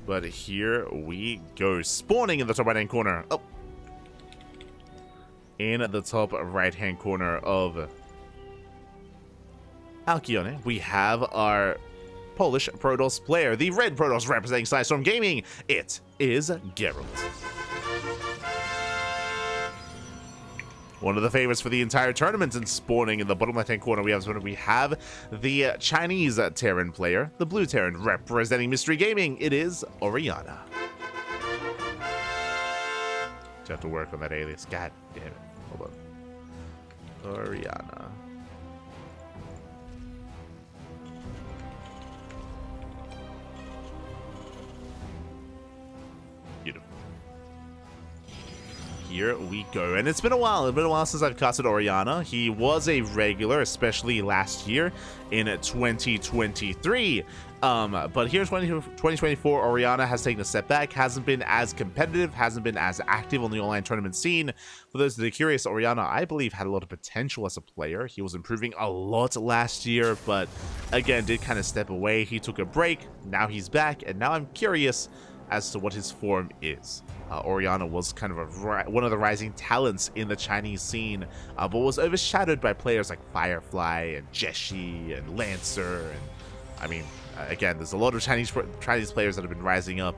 But here we go. Spawning in the top right-hand corner. Oh. In the top right-hand corner of Alkione, we have our Polish Protoss player, the red Protoss representing Storm Gaming. It is Gerald. One of the favorites for the entire tournament, and spawning in the bottom left-hand corner, we have the Chinese Terran player, the blue Terran representing Mystery Gaming. It is Oriana. Just have to work on that alias. God damn it. Hold on. Oriana. Beautiful. Here we go. And it's been a while. It's been a while since I've casted Oriana. He was a regular, especially last year in 2023. But here's 2024. Oriana has taken a step back, hasn't been as competitive, hasn't been as active on the online tournament scene. For those that are curious, Oriana, I believe, had a lot of potential as a player. He was improving a lot last year, but again, did kind of step away. He took a break. Now he's back, and now I'm curious as to what his form is. Oriana was kind of one of the rising talents in the Chinese scene, but was overshadowed by players like Firefly and Jeshi and Lancer. And I mean, again, there's a lot of Chinese players that have been rising up,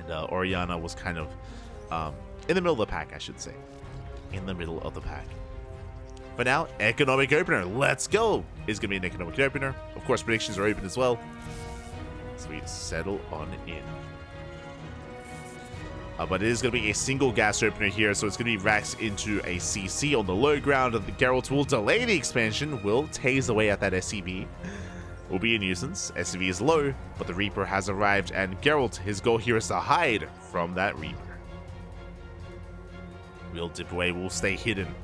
and Oriana was kind of in the middle of the pack, I should say. In the middle of the pack. For now, economic opener. Let's go! It's going to be an economic opener. Of course, predictions are open as well. So we settle on in. But it is going to be a single gas opener here, so it's going to be racks into a CC on the low ground. The Gerald will delay the expansion, will tase away at that SCV. Will be a nuisance. SCV is low, but the Reaper has arrived, and Gerald, his goal here is to hide from that Reaper. We'll dip away, we'll stay hidden.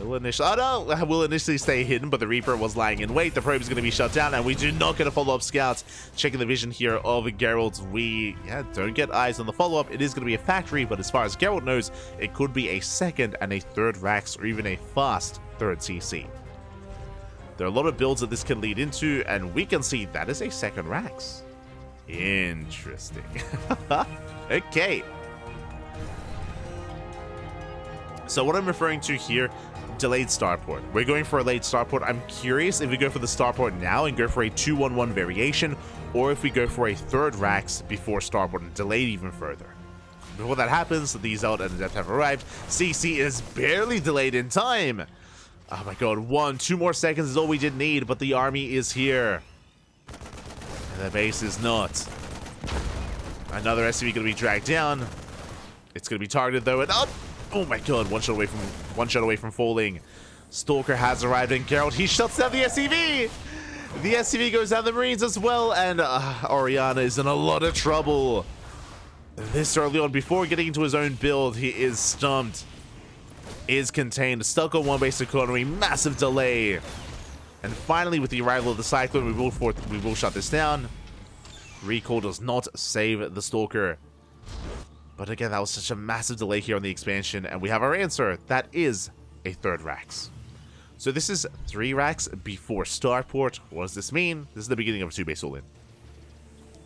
Will initially stay hidden, but the Reaper was lying in wait. The probe is going to be shut down, and we do not get a follow-up scout. Checking the vision here of Gerald, we don't get eyes on the follow-up. It is going to be a factory, but as far as Gerald knows, it could be a second and a third Rax, or even a fast third CC. There are a lot of builds that this can lead into, and we can see that is a second Rax. Interesting. Okay. So what I'm referring to here, delayed starport. We're going for a late starport. I'm curious if we go for the starport now and go for a 2-1-1 variation, or if we go for a third Rax before starport and delay it even further. Before that happens, the Zealot and the Adept have arrived. CC is barely delayed in time. Oh my god, 2 more seconds is all we did need, but the army is here. And the base is not. Another SCV going to be dragged down. It's going to be targeted though, and up! Oh my god, one shot away from falling. Stalker has arrived, and Gerald, he shuts down the SCV! The SCV goes down the Marines as well, and Oriana is in a lot of trouble. This early on, before getting into his own build, he is stumped. Is contained, stuck on one base economy, massive delay. And finally, with the arrival of the Cyclone, we will shut this down. Recall does not save the Stalker. But again, that was such a massive delay here on the expansion, and we have our answer. That is a third Rax. So this is 3 Rax before starport. What does this mean? This is the beginning of a 2-base all-in.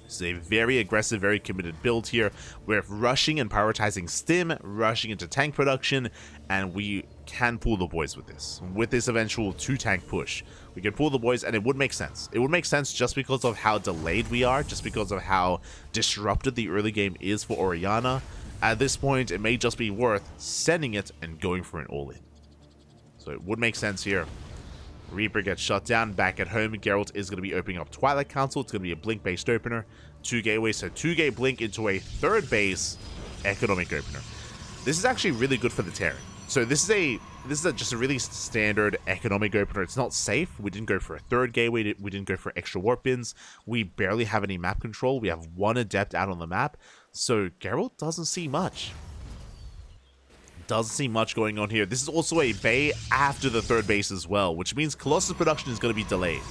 This is a very aggressive, very committed build here. We're rushing and prioritizing stim, rushing into tank production, and we can pull the boys with this. With this eventual 2-tank push, we can pull the boys, and it would make sense. It would make sense just because of how delayed we are, just because of how disrupted the early game is for Oriana. At this point, it may just be worth sending it and going for an all-in. So it would make sense here. Reaper gets shut down. Back at home, Geralt is going to be opening up Twilight Council. It's going to be a blink-based opener. 2 gateways, so 2-gate blink into a third base economic opener. This is actually really good for the Terran. So this is just a really standard economic opener. It's not safe. We didn't go for a third gateway. We didn't go for extra warp bins. We barely have any map control. We have 1 adept out on the map. So Geralt doesn't see much. Doesn't see much going on here. This is also a bay after the third base as well, which means Colossus production is going to be delayed.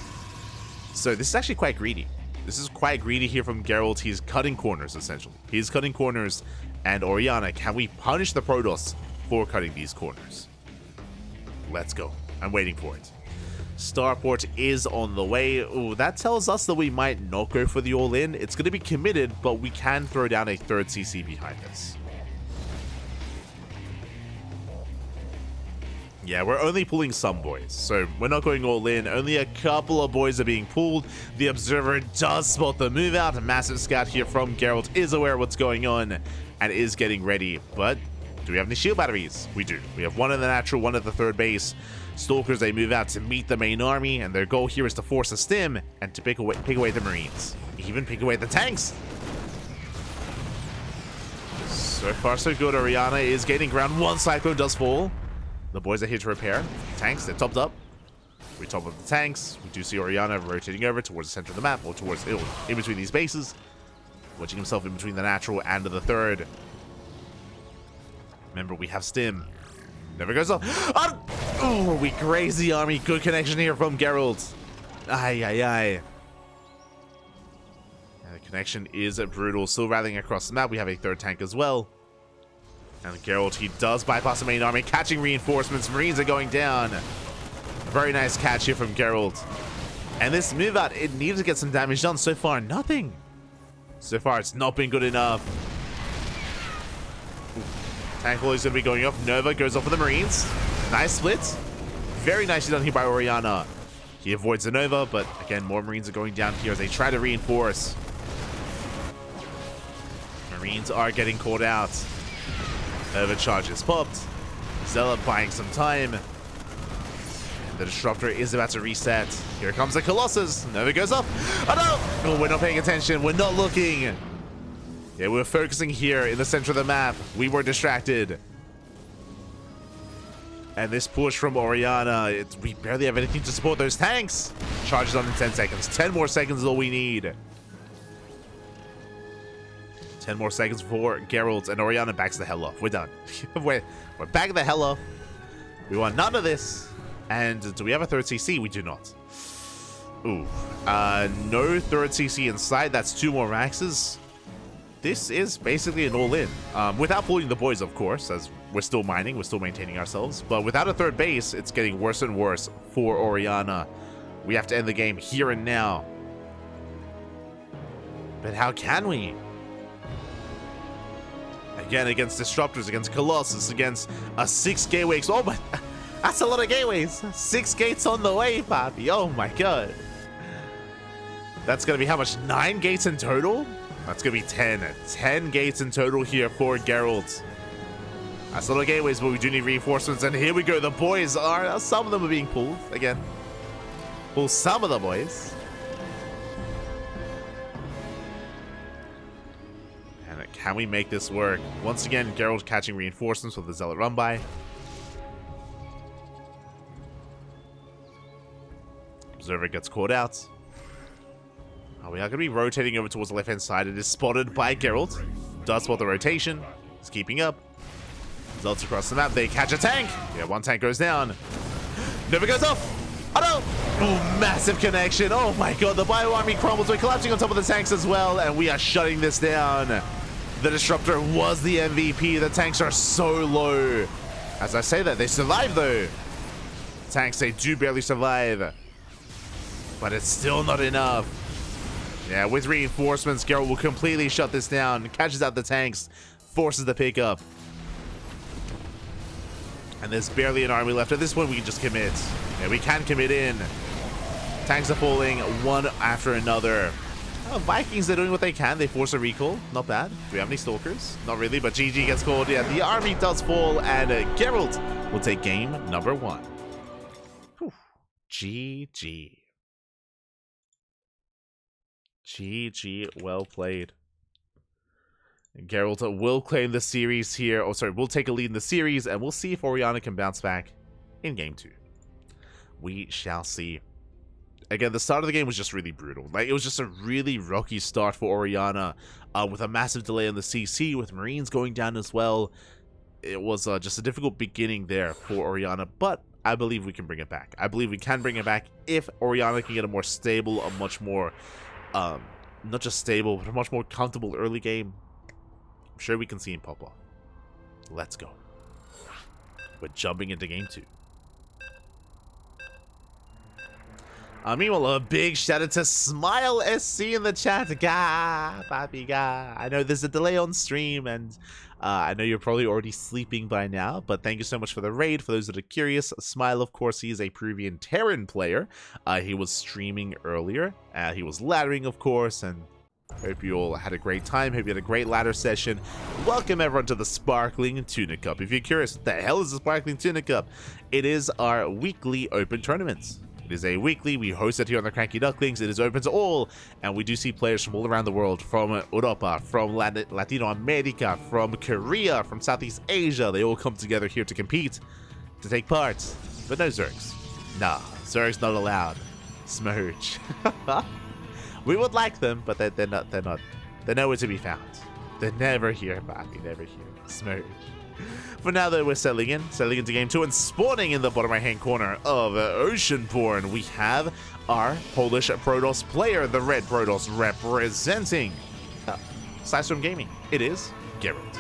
So this is actually quite greedy. This is quite greedy here from Geralt. He's cutting corners, essentially. He's cutting corners. And Oriana, can we punish the Protoss for cutting these corners? Let's go. I'm waiting for it. Starport is on the way. Ooh, that tells us that we might not go for the all-in. It's going to be committed, but we can throw down a third CC behind us. Yeah, we're only pulling some boys, so we're not going all in. Only a couple of boys are being pulled. The Observer does spot the move out. A massive scout here from Gerald is aware of what's going on and is getting ready. But do we have any shield batteries? We do. We have one in the natural, one at the third base. Stalkers, they move out to meet the main army, and their goal here is to force a stim and to pick away the Marines. Even pick away the tanks. So far, so good. Oriana is gaining ground. One Cyclone does fall. The boys are here to repair. Tanks, they're topped up. We top up the tanks. We do see Oriana rotating over towards the center of the map, or towards in between these bases. Wedging himself in between the natural and the third. Remember, we have stim. Never goes off. Oh, we graze the army. Good connection here from Gerald. Aye, aye, aye. And the connection is brutal. Still rallying across the map. We have a third tank as well. And Gerald, he does bypass the main army, catching reinforcements. Marines are going down. Very nice catch here from Gerald. And this move out, it needed to get some damage done. So far, nothing. So far, it's not been good enough. Tank is going to be going off. Nova goes off for the Marines. Nice split. Very nicely done here by Oriana. He avoids the Nova, but again, more Marines are going down here as they try to reinforce. Marines are getting caught out. Overcharge is popped. Zealot buying some time. And the Disruptor is about to reset. Here comes the Colossus. Nova goes up. Oh no! Oh, we're not paying attention. We're not looking. Yeah, we're focusing here in the center of the map. We were distracted. And this push from Oriana, we barely have anything to support those tanks. Charges on in 10 seconds. 10 more seconds is all we need. 10 more seconds for Gerald, and Oriana backs the hell off. We're done. we're backing the hell off. We want none of this. And do we have a third CC? We do not. Ooh. No third CC inside. That's 2 more Maxes. This is basically an all-in. Without pulling the boys, of course, as we're still mining, we're still maintaining ourselves. But without a third base, it's getting worse and worse for Oriana. We have to end the game here and now. But how can we? Again, against Disruptors, against Colossus, against a 6 gateways. Oh my, that's a lot of gateways. 6 gates on the way, Papi. Oh my god. That's going to be how much? 9 gates in total? That's going to be 10. 10 gates in total here for Gerald. That's a lot of gateways, but we do need reinforcements. And here we go. The boys are, some of them are being pulled again. Pull some of the boys. And can we make this work? Once again, Gerald catching reinforcements with the Zealot run by. Observer gets caught out. Oh, we are going to be rotating over towards the left-hand side. It is spotted by Gerald. Does spot the rotation. He's keeping up. Zealots across the map. They catch a tank. Yeah, 1 tank goes down. Never goes off. Oh, no. Oh, massive connection. Oh, my God. The Bio Army crumbles. We're collapsing on top of the tanks as well, and we are shutting this down. The Disruptor was the MVP. The tanks are so low. As I say that, they survive, though. Tanks, they do barely survive. But it's still not enough. Yeah, with reinforcements, Gerald will completely shut this down. Catches out the tanks, forces the pickup. And there's barely an army left. At this point, we can just commit. Yeah, we can commit in. Tanks are falling one after another. Oh, Vikings are doing what they can. They force a recall. Not bad. Do we have any Stalkers? Not really, but GG gets called. Yeah, the army does fall, and Gerald will take game number 1. Whew. GG. GG, well played. And Gerald will claim the series here. Oh, sorry, we'll take a lead in the series, and we'll see if Oriana can bounce back in game 2. We shall see. Again, the start of the game was just really brutal. Like, it was just a really rocky start for Oriana, with a massive delay on the CC, with Marines going down as well. It was just a difficult beginning there for Oriana, but I believe we can bring it back. I believe we can bring it back if Oriana can get a more stable, a much more not just stable, but a much more comfortable early game. I'm sure we can see him pop off. Let's go. We're jumping into game 2. Meanwhile, a big shout out to Smile SC in the chat. Papi, ga. I know there's a delay on stream, and I know you're probably already sleeping by now, but thank you so much for the raid. For those that are curious, Smile, of course, he is a Peruvian Terran player. He was streaming earlier. He was laddering, of course, and hope you all had a great time. Hope you had a great ladder session. Welcome everyone to the Sparkling Tuna Cup. If you're curious, what the hell is the Sparkling Tuna Cup? It is our weekly open tournaments. It is a weekly, we host it here on the Cranky Ducklings. It is open to all, and we do see players from all around the world, from Europa, from Latino America, from Korea, from Southeast Asia. They all come together here to compete, to take part. But no Zergs. Nah, Zergs not allowed. Smooch. We would like them, but they're not. They're nowhere to be found. They're never here, Bobby. Never here. Smooch. For now, though, we're settling into game 2, and spawning in the bottom right-hand corner of Oceanborn, we have our Polish Protoss player, the Red Protoss, representing Sidestorm Gaming. It is Gerald.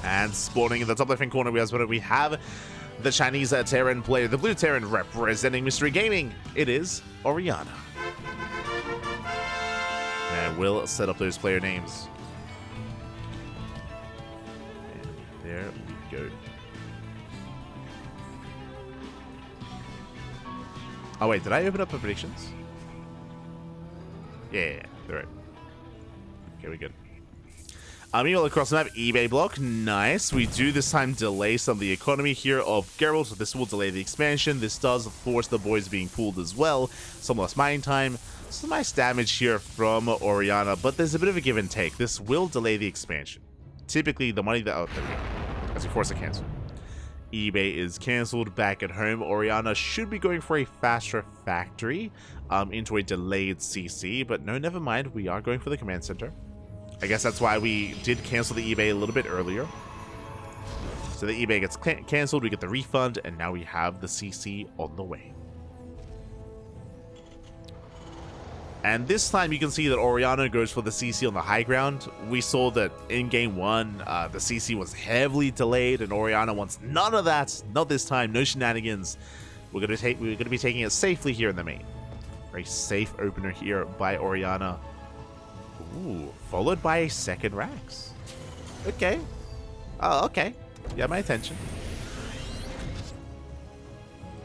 And spawning in the top left-hand corner, we have the Chinese Terran player, the Blue Terran, representing Mystery Gaming. It is Oriana. And we'll set up those player names. There we go. Oh wait, did I open up the predictions? Yeah, they're right. Okay, we're good. Meanwhile, across the map, eBay block. Nice. We do this time delay some of the economy here of Gerald, so this will delay the expansion. This does force the boys being pulled as well. Some less mining time. Some nice damage here from Oriana, but there's a bit of a give and take. This will delay the expansion. Typically, the money that... Oh, there we go. As we force it cancel. eBay is cancelled. Back at home, Oriana should be going for a faster factory into a delayed CC, but no, never mind. We are going for the command center. I guess that's why we did cancel the eBay a little bit earlier. So the eBay gets cancelled, we get the refund, and now we have the CC on the way. And this time you can see that Oriana goes for the CC on the high ground. We saw that in game 1, the CC was heavily delayed, and Oriana wants none of that. Not this time, no shenanigans. We're gonna be taking it safely here in the main. Very safe opener here by Oriana. Ooh, followed by a second Rax. Okay. Oh, okay. Yeah, my attention.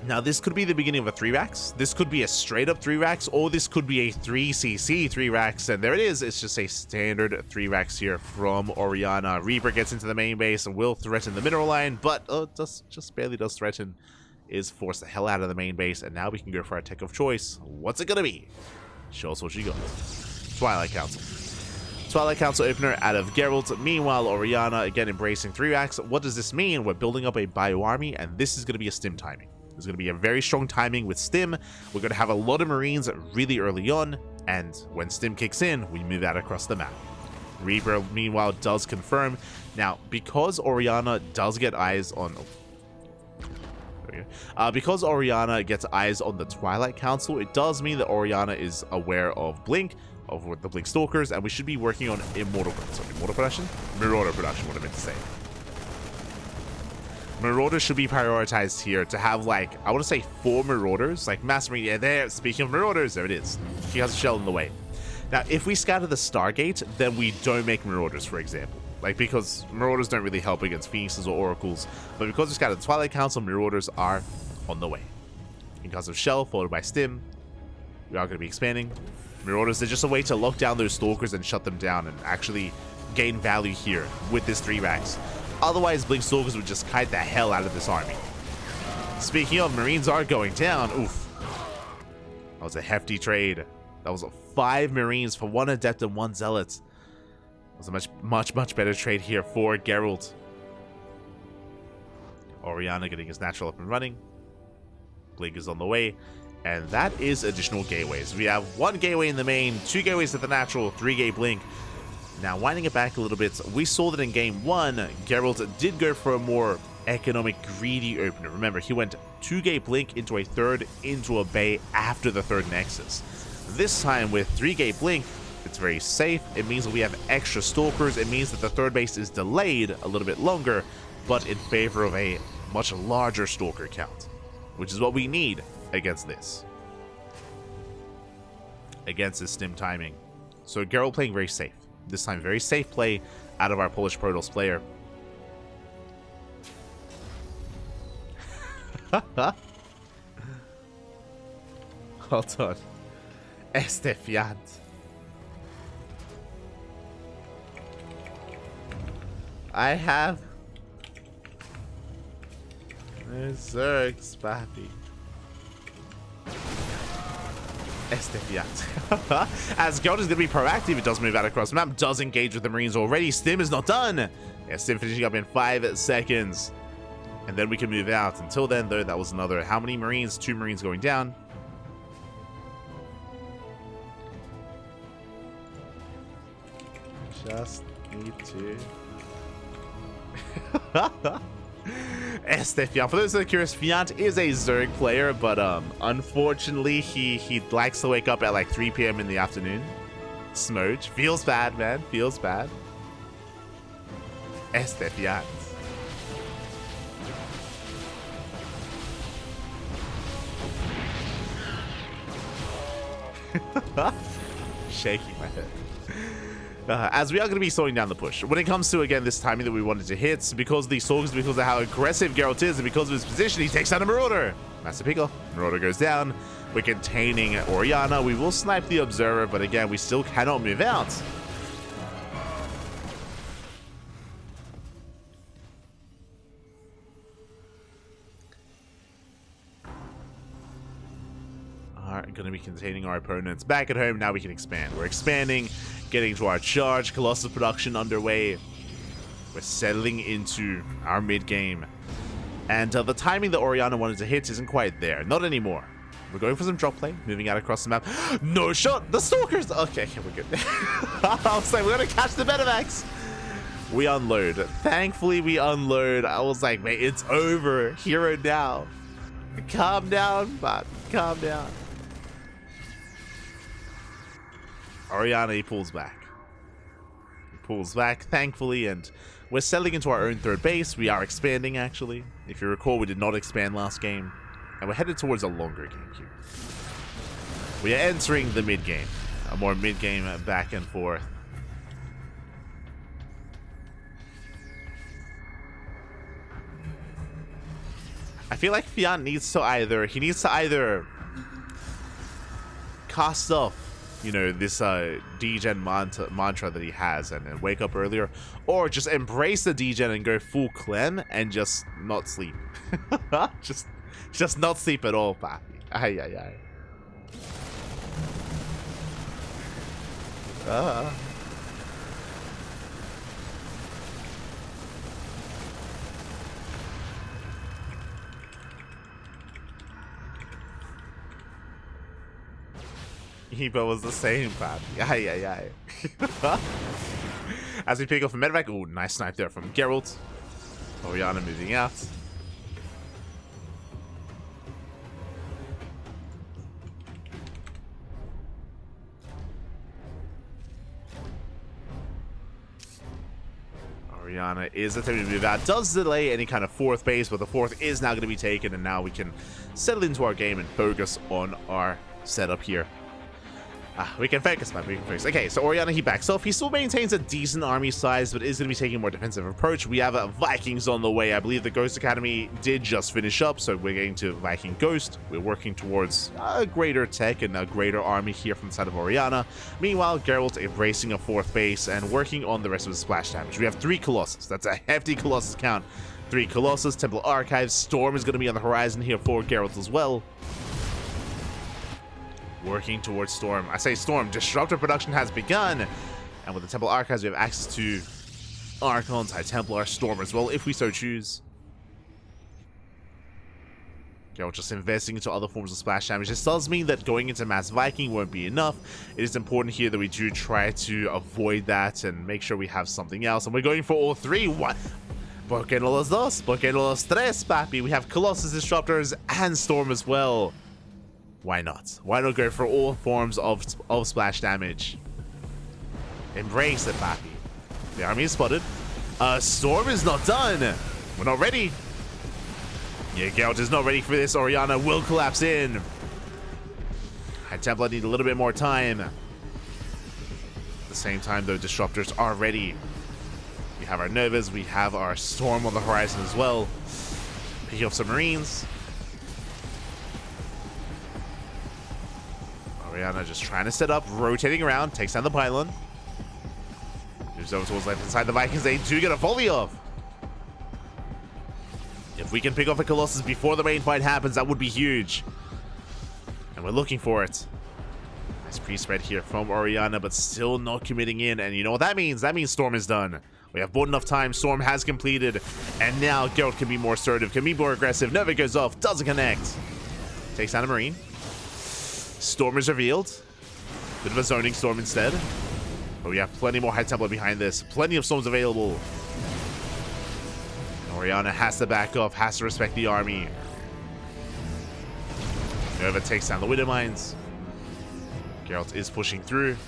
Now, this could be the beginning of a 3-Rax. This could be a straight-up 3-Rax, or this could be a 3CC 3-Rax, and there it is. It's just a standard 3-Rax here from Oriana. Reaper gets into the main base and will threaten the mineral line, but just barely does threaten. Is forced the hell out of the main base, and now we can go for our tech of choice. What's it gonna be? Show us what she got. Twilight Council. Twilight Council opener out of Gerald. Meanwhile, Oriana again embracing 3-Rax. What does this mean? We're building up a bio army, and this is going to be a stim timing. There's going to be a very strong timing with stim. We're going to have a lot of Marines really early on, and when stim kicks in, we move out across the map. Reaper, meanwhile, does confirm. Now, because Oriana does get eyes on... because Oriana gets eyes on the Twilight Council, it does mean that Oriana is aware of Blink, of the Blink Stalkers, and we should be working on Immortal Production? Marauder Production, what I meant to say. Marauders should be prioritized here to have, like, I want to say 4 Marauders, like Mass Marine. Yeah, there, speaking of Marauders, there it is. She has a shell in the way. Now, if we scatter the Stargate, then we don't make Marauders, for example. Like, because Marauders don't really help against Phoenixes or Oracles, but because we scatter the Twilight Council, Marauders are on the way. In case of Shell, followed by Stim, we are going to be expanding. Marauders, they're just a way to lock down those Stalkers and shut them down and actually gain value here with this 3-Rax. Otherwise, Blink Stalkers would just kite the hell out of this army. Speaking of, Marines are going down. Oof. That was a hefty trade. That was 5 Marines for 1 Adept and 1 Zealot. That was a much better trade here for Gerald. Oriana getting his natural up and running. Blink is on the way. And that is additional gateways. We have 1 gateway in the main, 2 gateways at the natural, 3-gate Blink. Now, winding it back a little bit, we saw that in game 1, Gerald did go for a more economic, greedy opener. Remember, he went 2-gate Blink into a 3rd into a bay after the 3rd Nexus. This time, with 3-gate Blink, it's very safe. It means that we have extra Stalkers. It means that the 3rd base is delayed a little bit longer, but in favor of a much larger Stalker count. which is what we need against this. Against this stim timing. So Gerald playing very safe. This time, very safe play out of our Polish Protoss player. Hold on. Este fiat. I have Zergs, papi. Este fiat. As Gerald is going to be proactive, it does move out across the map, does engage with the Marines already. Stim is not done. Yeah, Stim finishing up in 5 seconds. And then we can move out. Until then, though, that was another, how many Marines? 2 Marines going down. Just need to... Este Fiat. For those that are curious, Fiat is a Zerg player, but unfortunately, he likes to wake up at like 3 p.m. in the afternoon. Smooch. Feels bad, man. Feels bad. Este Fiat. Shaking my head. As we are going to be slowing down the push. When it comes to, again, this timing that we wanted to hit, because of these Sorgs, because of how aggressive Geralt is, and because of his position, he takes out a Marauder. Master Pickle. Marauder goes down. We're containing Oriana. We will snipe the Observer, but again, we still cannot move out. Going to be containing our opponents. Back at home, now we can expand. We're expanding, getting to our charge, Colossus production underway. We're settling into our mid-game. And the timing that Oriana wanted to hit isn't quite there. Not anymore. We're going for some drop play, moving out across the map. No shot! The Stalkers! Okay, we're good. I was like, we're going to catch the Betamax. We unload. Thankfully, we unload. I was like, mate, it's over. Hero now. Calm down, but calm down. Oriana, he pulls back. He pulls back, thankfully, and we're settling into our own third base. We are expanding, actually. If you recall, we did not expand last game. And we're headed towards a longer game here. We are entering the mid-game. A more mid-game back and forth. I feel like Fiat needs to either... He needs to either cast off, you know, this degen mantra that he has and wake up earlier, or just embrace the degen and go full Clem and just not sleep. just not sleep at all, papi. Ay, ay, ay. Hebo was the same, papi. Ay, ay, ay. As we pick up from Medevac. Ooh, nice snipe there from Gerald. Oriana moving out. Oriana is attempting to move out. Does delay any kind of fourth base, but the fourth is now going to be taken, and now we can settle into our game and focus on our setup here. We can focus, man. We can focus. Okay, so Oriana, he backs off. He still maintains a decent army size, but is going to be taking a more defensive approach. We have Vikings on the way. I believe the Ghost Academy did just finish up, so we're getting to Viking Ghost. We're working towards a greater tech and a greater army here from the side of Oriana. Meanwhile, Geralt embracing a fourth base and working on the rest of the splash damage. We have 3 Colossus. That's a hefty Colossus count. 3 Colossus, Temple Archives. Storm is going to be on the horizon here for Geralt as well. Working towards Storm. I say Storm. Disruptor production has begun. And with the Temple Archives, we have access to Archons, High Templar, Storm as well, if we so choose. Geralt just investing into other forms of splash damage. This does mean that going into Mass Viking won't be enough. It is important here that we do try to avoid that and make sure we have something else. And we're going for all 3. What? ¿Por qué no los dos? ¿Por qué no los tres, papi? We have Colossus Disruptors and Storm as well. Why not? Why not go for all forms of splash damage? Embrace it, papi. The army is spotted. Storm is not done. We're not ready. Yeah, Gerald is not ready for this. Oriana will collapse in. High Templar need a little bit more time. At the same time, though, disruptors are ready. We have our Novas, we have our Storm on the horizon as well. Picking up some Marines. Oriana just trying to set up, rotating around, takes down the pylon. Moves over towards left inside the Vikings. They do get a volley off. If we can pick off the Colossus before the main fight happens, that would be huge. And we're looking for it. Nice pre-spread here from Oriana, but still not committing in. And you know what that means? That means Storm is done. We have bought enough time. Storm has completed. And now Gerald can be more assertive, can be more aggressive. Nova goes off, doesn't connect. Takes down a Marine. Storm is revealed. Bit of a zoning Storm instead. But we have plenty more High Templar behind this. Plenty of Storms available. Oriana has to back off, has to respect the army. Nova takes down the Widow Mines. Geralt is pushing through.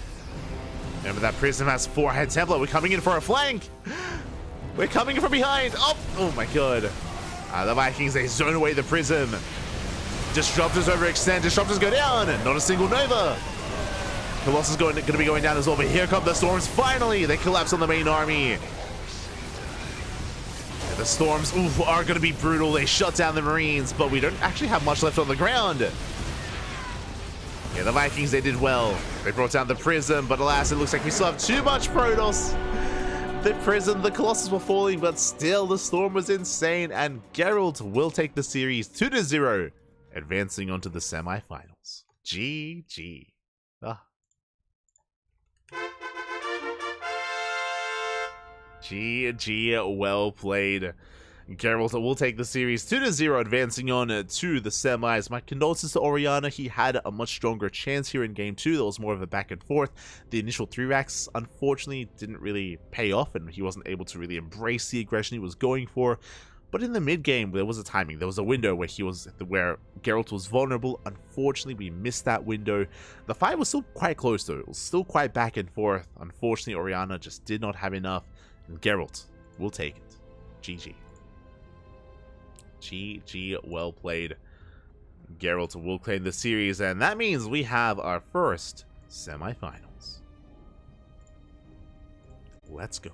Remember that Prism has 4 High Templar. We're coming in for a flank. We're coming in from behind. Oh my god. The Vikings, they zone away the Prism. Disruptors overextend. Disruptors go down. Not a single Nova. Colossus is going to be going down as well. But here come the Storms. Finally, they collapse on the main army. The Storms are going to be brutal. They shut down the Marines, but we don't actually have much left on the ground. Yeah, the Vikings, they did well. They brought down the Prism, but alas, it looks like we still have too much Protoss. The Prism, the Colossus were falling, but still the Storm was insane, and Gerald will take the series 2-0, advancing onto the semifinals. GG. GG, well played. Gerald will take the series 2-0, advancing on to the semis. My condolences to Oriana. He had a much stronger chance here in game 2. There was more of a back and forth. The initial 3 racks, unfortunately, didn't really pay off, and he wasn't able to really embrace the aggression he was going for. But in the mid game, there was a timing. There was a window where Geralt was vulnerable. Unfortunately, we missed that window. The fight was still quite close, though. It was still quite back and forth. Unfortunately, Oriana just did not have enough. And Geralt will take it. GG. GG, well played. Geralt will claim the series, and that means we have our first semifinals. Let's go.